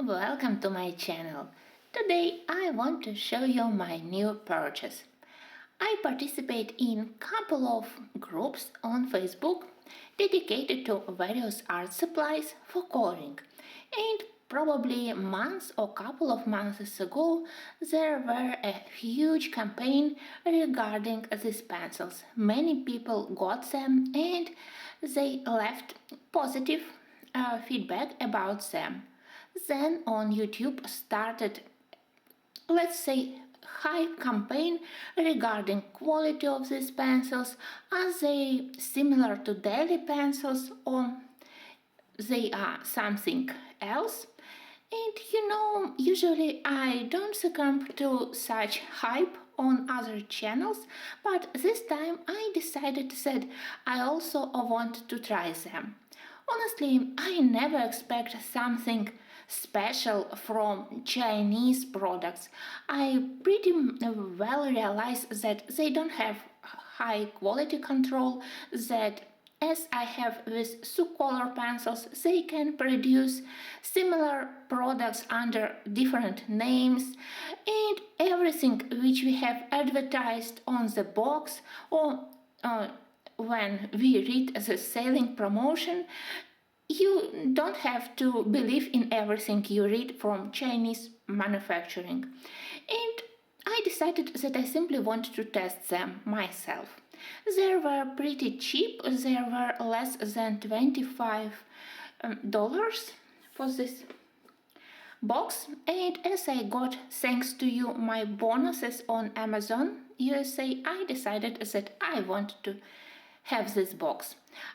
Welcome to my channel. Today I want to show you my new purchase. I participate in couple of groups on Facebook dedicated to various art supplies for coloring. And probably months or couple of months ago there were a huge campaign regarding these pencils. Many people got them and they left positive feedback about them. Then on YouTube started, let's say, hype campaign regarding quality of these pencils. Are they similar to daily pencils or they are something else? And usually I don't succumb to such hype on other channels, but this time I decided that I also want to try them. Honestly, I never expect something special from Chinese products. I pretty well realize that they don't have high quality control, that as I have with color pencils, they can produce similar products under different names, and everything which we have advertised on the box or when we read the selling promotion, you don't have to believe in everything you read from Chinese manufacturing. And I decided that I simply want to test them myself. They were pretty cheap, they were less than $25 for this box, and as I got, thanks to you, my bonuses on Amazon USA, I decided that I want to have this box.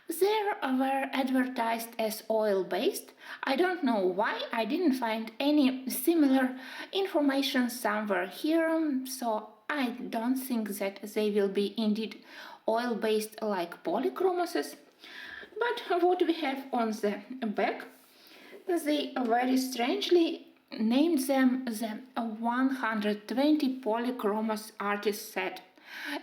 They were advertised as oil-based. I don't know why I didn't find any similar information somewhere here, so I don't think that they will be indeed oil-based like polychromoses. But what we have on the back, they very strangely named them the 120 polychromos artist set.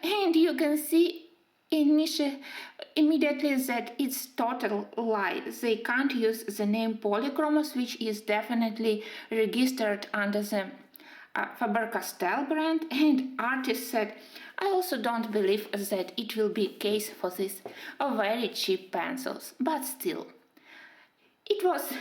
And you can see immediately that it's total lie. They can't use the name polychromos, which is definitely registered under the Faber-Castell brand, and artist said, I also don't believe that it will be case for these very cheap pencils, but still. It was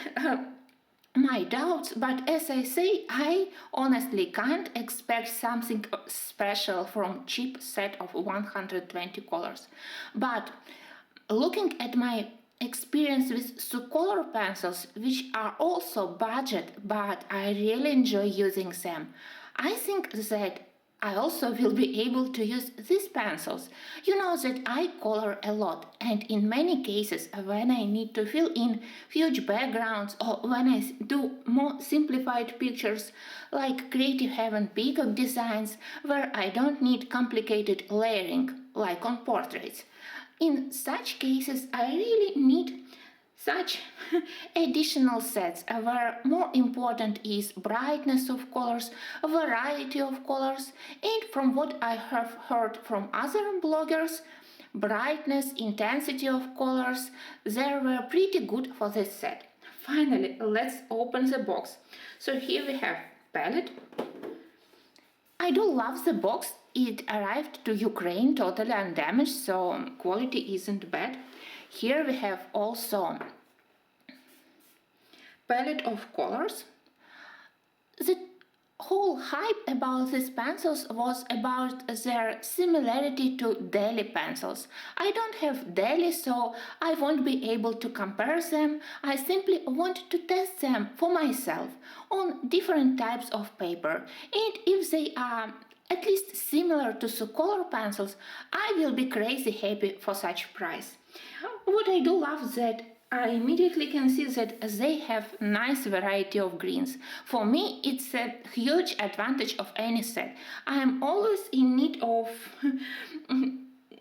my doubts, but as I say, I honestly can't expect something special from cheap set of 120 colors. But looking at my experience with color pencils, which are also budget, but I really enjoy using them, I think that I also will be able to use these pencils. You know that I color a lot, and in many cases when I need to fill in huge backgrounds or when I do more simplified pictures like Creative Heaven peacock designs where I don't need complicated layering like on portraits. In such cases I really need such additional sets where more important is brightness of colors, variety of colors, and from what I have heard from other bloggers, brightness, intensity of colors, they were pretty good for this set. Finally, let's open the box. So here we have palette. I do love the box. It arrived to Ukraine totally undamaged, so quality isn't bad. Here we have also palette of colors. The whole hype about these pencils was about their similarity to daily pencils. I don't have daily, so I won't be able to compare them. I simply want to test them for myself on different types of paper, and if they are at least similar to color pencils, I will be crazy happy for such price. What I do love that I immediately can see that they have nice variety of greens. For me, it's a huge advantage of any set. I am always in need of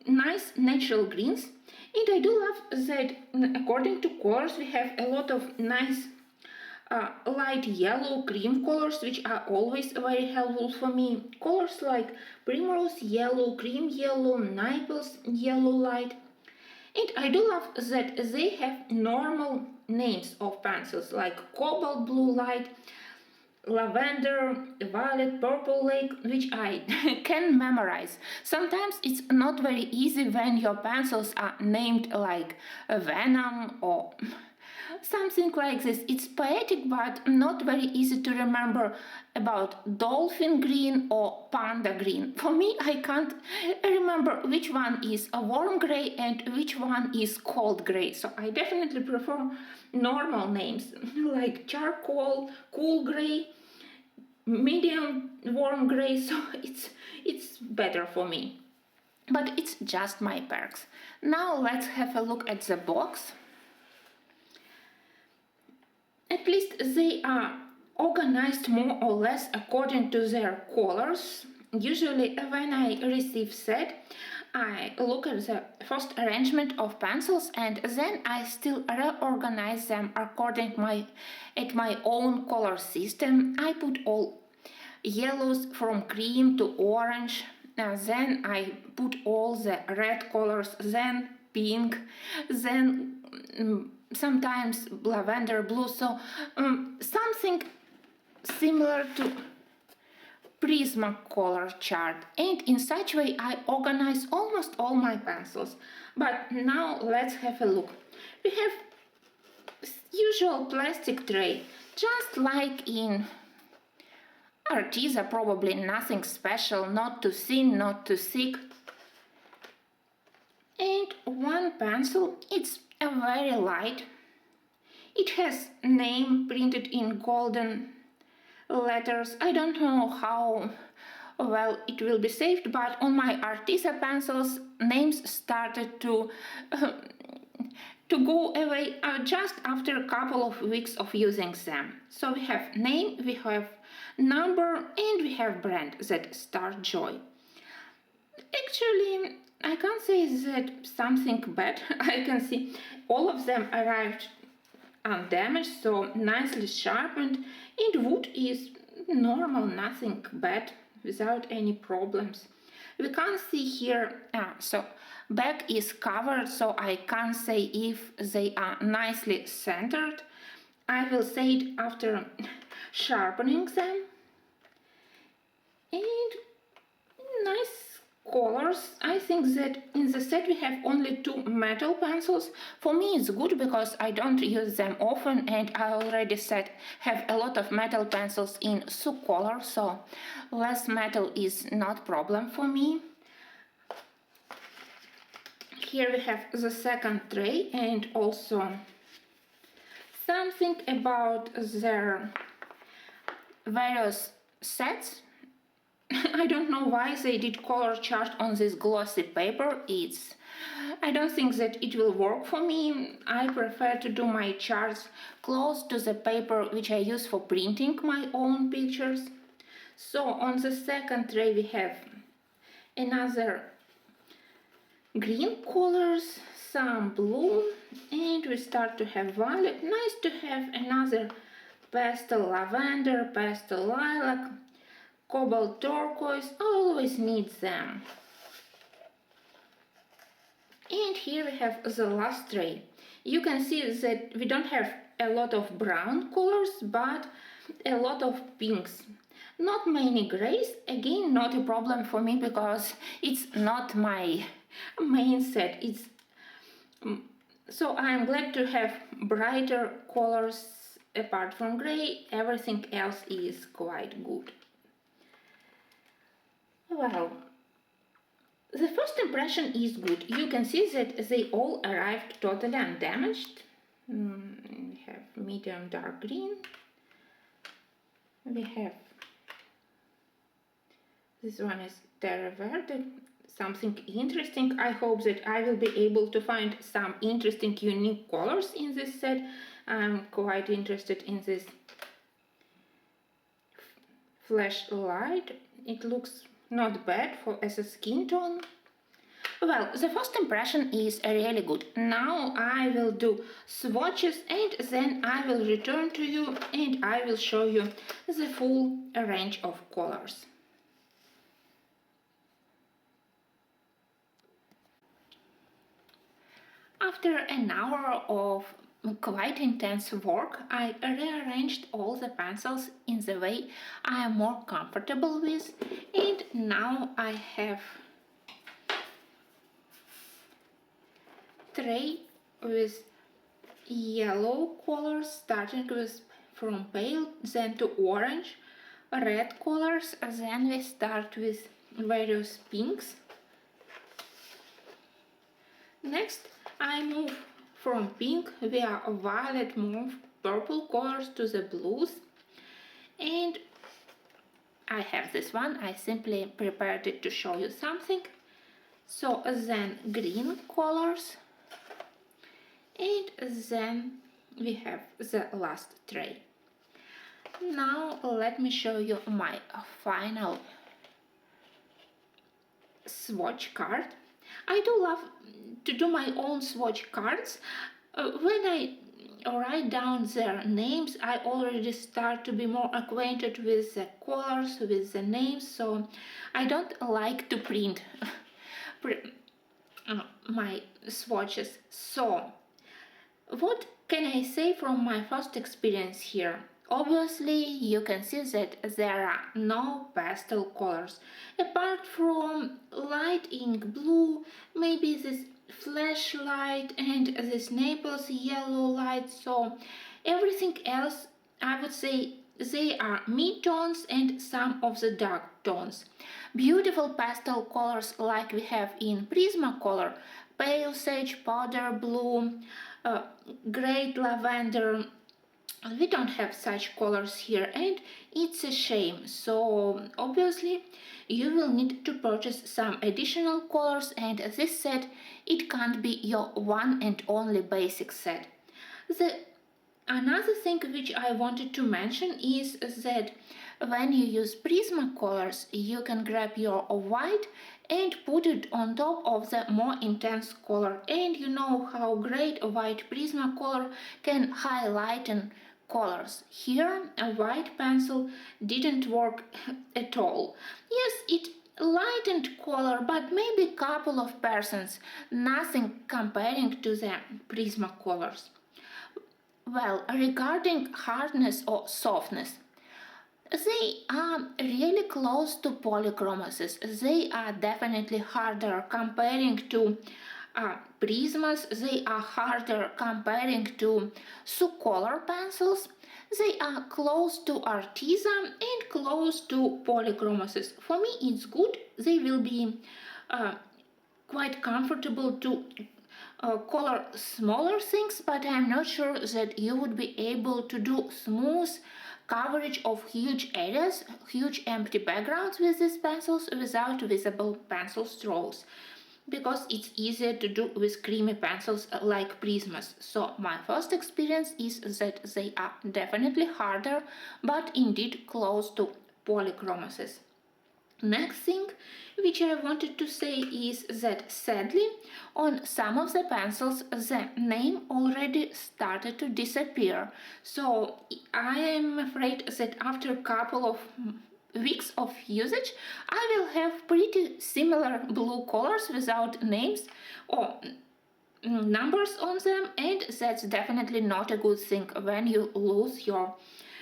nice natural greens, and I do love that according to colors we have a lot of nice light yellow, cream colors, which are always very helpful for me. Colors like primrose yellow, cream yellow, Naples yellow light. And I do love that they have normal names of pencils like cobalt blue light, lavender, violet, purple lake, which I can memorize. Sometimes it's not very easy when your pencils are named like venom or something like this. It's poetic but not very easy to remember about dolphin green or panda green. For me, I can't remember which one is a warm gray and which one is cold gray. So I definitely prefer normal names like charcoal, cool gray, medium warm gray. So it's better for me. But it's just my perks. Now let's have a look at the box. At least they are organized more or less according to their colors. Usually when I receive set, I look at the first arrangement of pencils and then I still reorganize them according at my own color system. I put all yellows from cream to orange, then I put all the red colors, then pink, then sometimes lavender blue, so something similar to Prisma color chart, and in such way I organize almost all my pencils. But now let's have a look. We have usual plastic tray, just like in Arteza, probably nothing special, not too thin, not too thick. And one pencil, it's a very light. It has name printed in golden letters. I don't know how well it will be saved, but on my Arteza pencils names started to go away just after a couple of weeks of using them. So we have name, we have number, and we have brand, that Star Joy. Actually, I can't say that something bad. I can see all of them arrived undamaged, so nicely sharpened, and wood is normal, nothing bad, without any problems. We can't see here, so back is covered, so I can't say if they are nicely centered. I will say it after sharpening them. And nice colors. I think that in the set we have only 2 metal pencils. For me it's good because I don't use them often, and I already said have a lot of metal pencils in Su color, so less metal is not problem for me. Here we have the second tray and also something about their various sets. I don't know why they did color chart on this glossy paper. I don't think that it will work for me. I prefer to do my charts close to the paper which I use for printing my own pictures. So on the second tray we have another green colors, some blue, and we start to have violet. Nice to have another pastel lavender, pastel lilac, cobalt turquoise. I always need them. And here we have the last tray. You can see that we don't have a lot of brown colors, but a lot of pinks. Not many grays, again not a problem for me because it's not my main set. So I'm glad to have brighter colors apart from gray. Everything else is quite good. Well, the first impression is good. You can see that they all arrived totally undamaged. We have medium dark green. We have this one is terra verde, something interesting. I hope that I will be able to find some interesting, unique colors in this set. I'm quite interested in this flashlight. It looks not bad as a skin tone. Well, the first impression is really good. Now I will do swatches and then I will return to you and I will show you the full range of colors. After an hour of quite intense work. I rearranged all the pencils in the way I am more comfortable with, and now I have tray with yellow colors, starting with from pale, then to orange, red colors, then we start with various pinks. Next, I move from pink via violet, mauve, purple colors to the blues, and I have this one. I simply prepared it to show you something. So then green colors, and then we have the last tray. Now let me show you my final swatch card. I do love to do my own swatch cards. When I write down their names, I already start to be more acquainted with the colors, with the names, so I don't like to print my swatches. So what can I say from my first experience here? Obviously, you can see that there are no pastel colors, apart from light ink blue, maybe this flashlight and this Naples yellow light. So everything else, I would say, they are mid-tones and some of the dark tones. Beautiful pastel colors like we have in Prismacolor, pale sage, powder blue, great lavender. We don't have such colors here, and it's a shame. So obviously you will need to purchase some additional colors, and as this set, it can't be your one and only basic set. Another thing which I wanted to mention is that when you use Prismacolors, you can grab your white and put it on top of the more intense color, and you know how great a white Prismacolor can highlight colors. Here a white pencil didn't work at all. Yes, it lightened color, but maybe couple of percents, nothing comparing to the Prismacolors. Well, regarding hardness or softness, they are really close to polychromases. They are definitely harder comparing to Prismas. They are harder comparing to Sucolor pencils. They are close to Artisan and close to polychromases. For me, it's good. They will be quite comfortable to color smaller things, but I'm not sure that you would be able to do smooth coverage of huge areas, huge empty backgrounds with these pencils without visible pencil strokes, because it's easier to do with creamy pencils like Prismas. So my first experience is that they are definitely harder, but indeed close to polychromases. Next thing which I wanted to say is that sadly on some of the pencils the name already started to disappear. So I am afraid that after a couple of weeks of usage I will have pretty similar blue colors without names or numbers on them, and that's definitely not a good thing when you lose your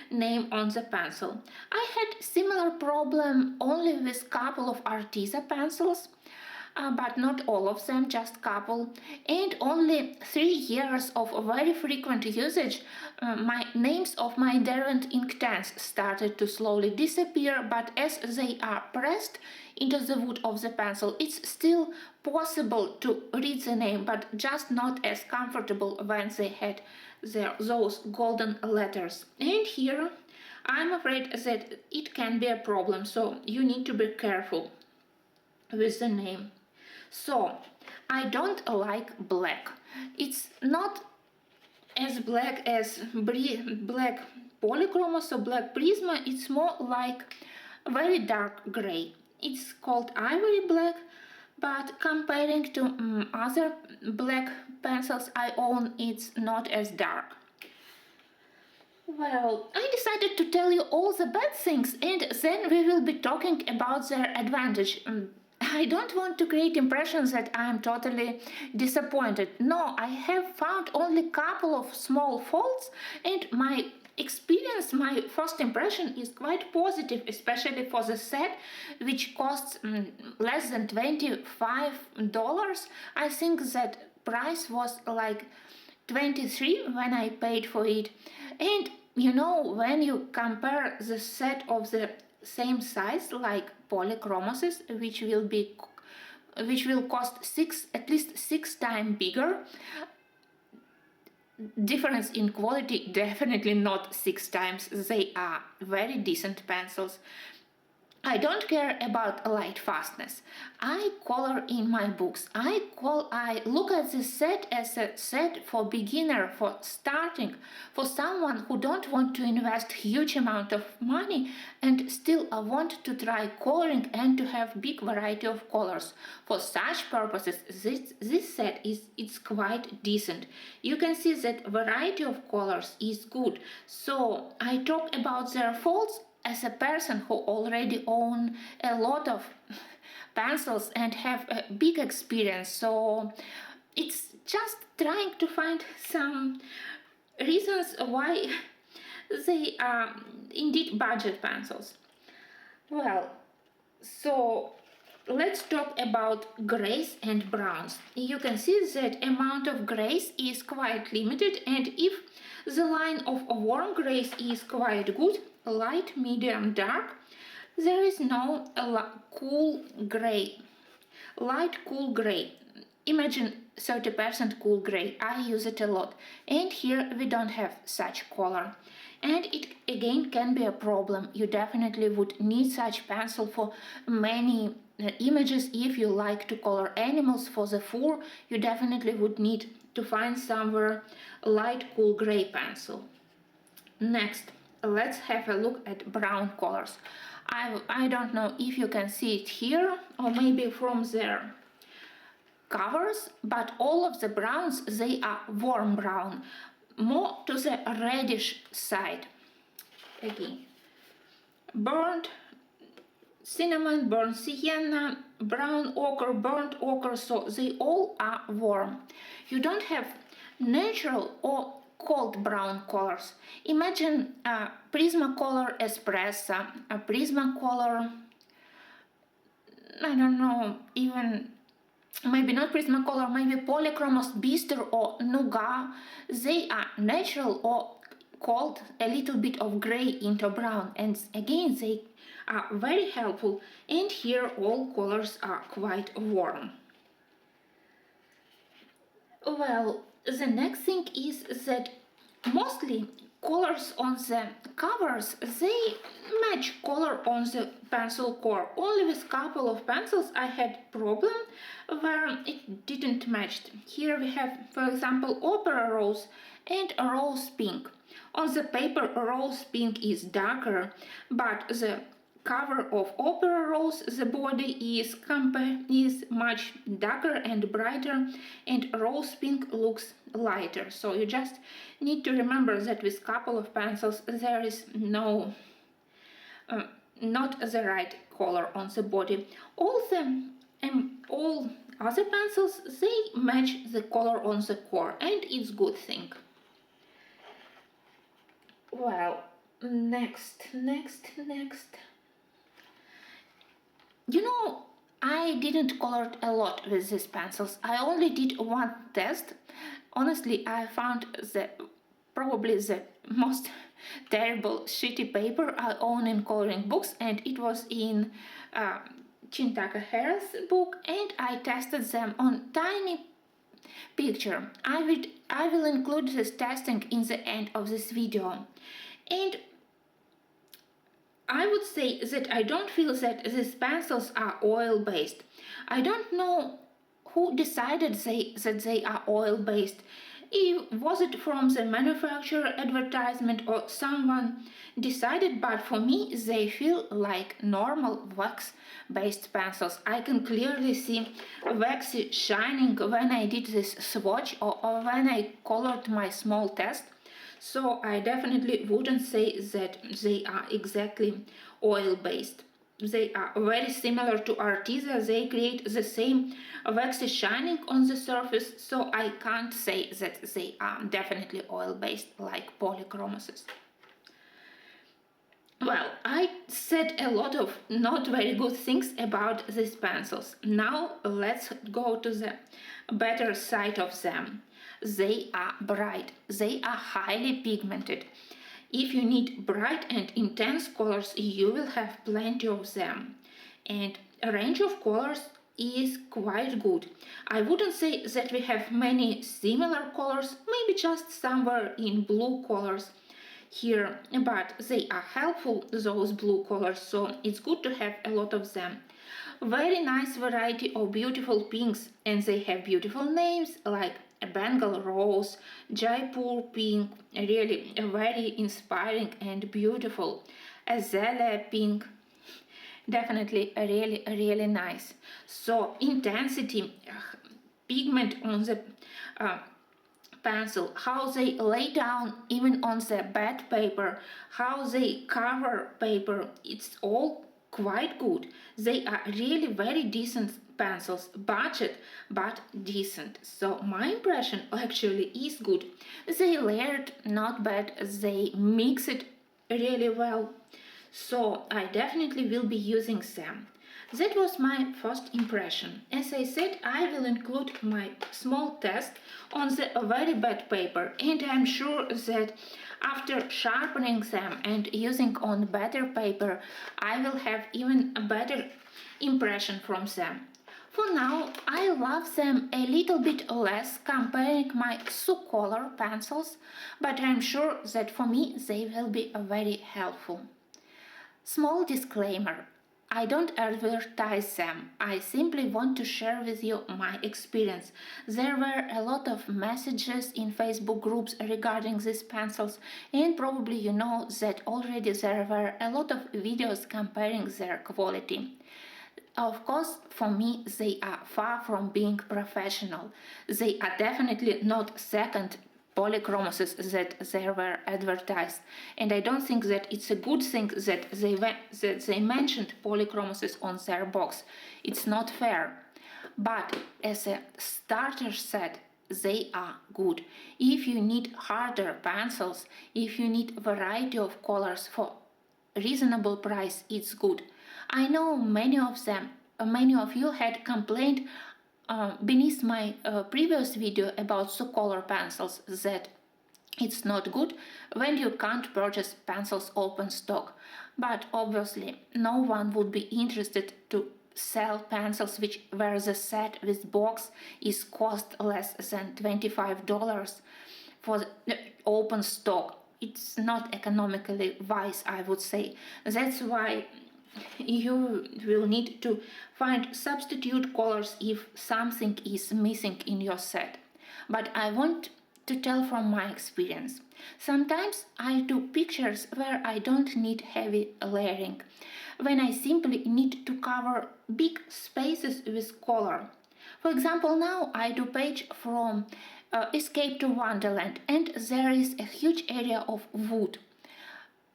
name on the pencil. I had similar problem only with couple of Arteza pencils, but not all of them, just couple, and only 3 years of very frequent usage. My names of my Derwent Inktense started to slowly disappear, but as they are pressed into the wood of the pencil, it's still possible to read the name, but just not as comfortable when they had those golden letters. And here I'm afraid that it can be a problem, so you need to be careful with the name. So I don't like black. It's not as black as black polychromos or black Prisma. It's more like very dark gray. It's called ivory black, but comparing to other black pencils I own, it's not as dark. Well, I decided to tell you all the bad things, and then we will be talking about their advantage. I don't want to create impressions that I'm totally disappointed. No, I have found only a couple of small faults, and my experience, my first impression is quite positive, especially for the set, which costs less than $25. I think that price was like 23 when I paid for it. And you know, when you compare the set of the same size like polychromosis, which will cost at least 6 times bigger, difference in quality definitely not 6 times. They are very decent pencils. I don't care about light fastness. I color in my books. I look at this set as a set for beginner, for starting, for someone who don't want to invest huge amount of money and still want to try coloring and to have big variety of colors. For such purposes, this set it's quite decent. You can see that variety of colors is good. So I talk about their faults as a person who already own a lot of pencils and have a big experience. So it's just trying to find some reasons why they are indeed budget pencils. Well, so let's talk about grays and browns. You can see that amount of grays is quite limited, and if the line of warm grays is quite good, light, medium, dark, there is no cool gray, light cool gray. Imagine 30% cool gray. I use it a lot, and here we don't have such color, and it again can be a problem. You definitely would need such pencil for many images. If you like to color animals for the fur, you definitely would need to find somewhere light cool gray pencil. Next, let's have a look at brown colors. I don't know if you can see it here or maybe from their covers, but all of the browns, they are warm brown, more to the reddish side. Again, burnt cinnamon, burnt sienna, brown ochre, burnt ochre, so they all are warm. You don't have natural or cold brown colors. Imagine a Prismacolor Espresso, a Prismacolor, I don't know, even maybe not Prismacolor, maybe Polychromos Bister or Nougat. They are natural or cold, a little bit of gray into brown, and again they are very helpful, and here all colors are quite warm. Well, the next thing is that mostly colors on the covers, they match color on the pencil core. Only with couple of pencils I had problem where it didn't match. Here we have, for example, Opera Rose and Rose Pink. On the paper Rose Pink is darker, but the cover of Opera Rose, the body is much darker and brighter, and Rose Pink looks lighter. So you just need to remember that with couple of pencils there is not the right color on the body. All other pencils, they match the color on the core, and it's good thing. Well, next. You know, I didn't color a lot with these pencils. I only did one test. Honestly, I found probably the most terrible shitty paper I own in coloring books, and it was in Chintaka Harris book, and I tested them on tiny picture. I will include this testing in the end of this video. And I would say that I don't feel that these pencils are oil-based. I don't know who decided that they are oil-based. Was it from the manufacturer advertisement or someone decided, but for me they feel like normal wax-based pencils. I can clearly see waxy shining when I did this swatch or when I colored my small test. So I definitely wouldn't say that they are exactly oil-based. they are very similar to Arteza. They create the same waxy shining on the surface, so I can't say that they are definitely oil-based like polychromoses. Well, I said a lot of not very good things about these pencils. Now let's go to the better side of them. They are bright, they are highly pigmented. If you need bright and intense colors, you will have plenty of them. And a range of colors is quite good. I wouldn't say that we have many similar colors, maybe just somewhere in blue colors here, but they are helpful, those blue colors, so it's good to have a lot of them. Very nice variety of beautiful pinks, and they have beautiful names like Bengal Rose, Jaipur Pink, really very inspiring and beautiful. Azalea Pink, definitely really nice. So intensity, pigment on the pencil, how they lay down even on the bed paper, how they cover paper, it's all quite good. They are really very decent pencils, budget but decent. So my impression actually is good. They layered not bad, they mix it really well. So I definitely will be using them. That was my first impression. As I said, I will include my small test on the very bad paper, and I'm sure that after sharpening them and using on better paper, I will have even a better impression from them. For now, I love them a little bit less comparing my Color pencils, but I'm sure that for me they will be very helpful. Small disclaimer, I don't advertise them, I simply want to share with you my experience. There were a lot of messages in Facebook groups regarding these pencils, and probably you know that already there were a lot of videos comparing their quality. Of course, for me, they are far from being professional. They are definitely not second polychromoses that they were advertised, and I don't think that it's a good thing that they mentioned polychromoses on their box. It's not fair. But as a starter set, they are good. If you need harder pencils, if you need variety of colors for reasonable price, it's good. I know many of you had complained beneath my previous video about color pencils that it's not good when you can't purchase pencils open stock, but obviously no one would be interested to sell pencils where the set with box is cost less than $25 for the open stock. It's not economically wise, I would say. That's why you will need to find substitute colors if something is missing in your set. But I want to tell from my experience. Sometimes I do pictures where I don't need heavy layering, when I simply need to cover big spaces with color. For example, now I do page from Escape to Wonderland, and there is a huge area of wood.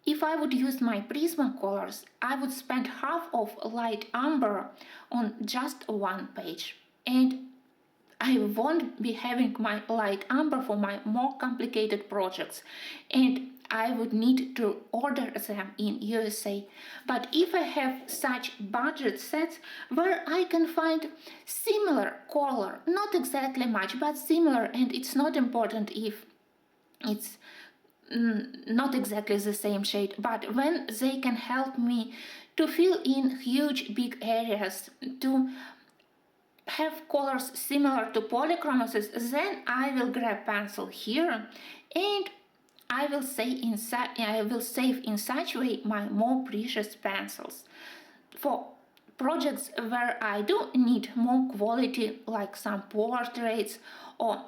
If I would use my Prismacolors, I would spend half of light amber on just one page. And I won't be having my light amber for my more complicated projects. And I would need to order them in USA. But if I have such budget sets where I can find similar color, not exactly much, but similar, and it's not important if it's not exactly the same shade, but when they can help me to fill in huge big areas, to have colors similar to polychromoses, then I will grab pencil here, and I will save in such way my more precious pencils. For projects where I do need more quality, like some portraits or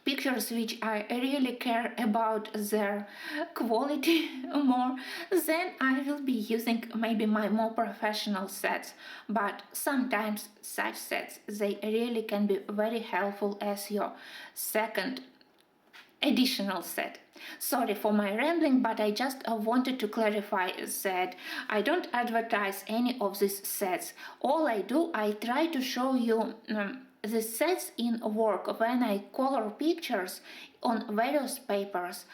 pictures which I really care about their quality more, then I will be using maybe my more professional sets. But sometimes such sets, they really can be very helpful as your second additional set. Sorry for my rambling, but I just wanted to clarify that I don't advertise any of these sets. All I do, I try to show you the sets in work. When I color pictures on various papers,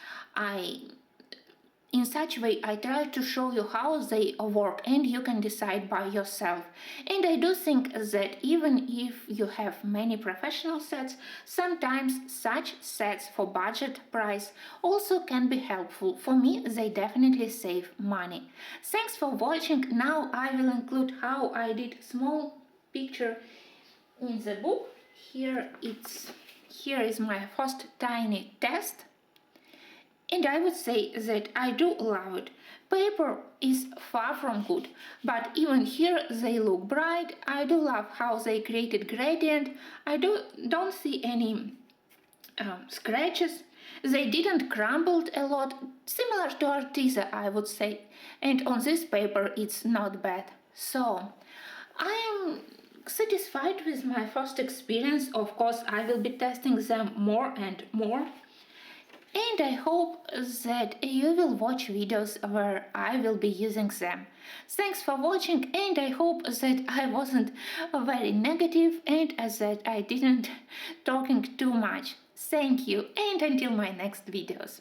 in such way I try to show you how they work, and you can decide by yourself. And I do think that even if you have many professional sets, sometimes such sets for budget price also can be helpful. For me, they definitely save money. Thanks for watching. Now I will include how I did small picture in the book. Here is my first tiny test. And I would say that I do love it. Paper is far from good, but even here they look bright. I do love how they created gradient. I don't see any scratches. They didn't crumble a lot, similar to Arteza, I would say. And on this paper it's not bad. So I am satisfied with my first experience. Of course, I will be testing them more and more. And I hope that you will watch videos where I will be using them. Thanks for watching, and I hope that I wasn't very negative and that I didn't talking too much. Thank you, and until my next videos.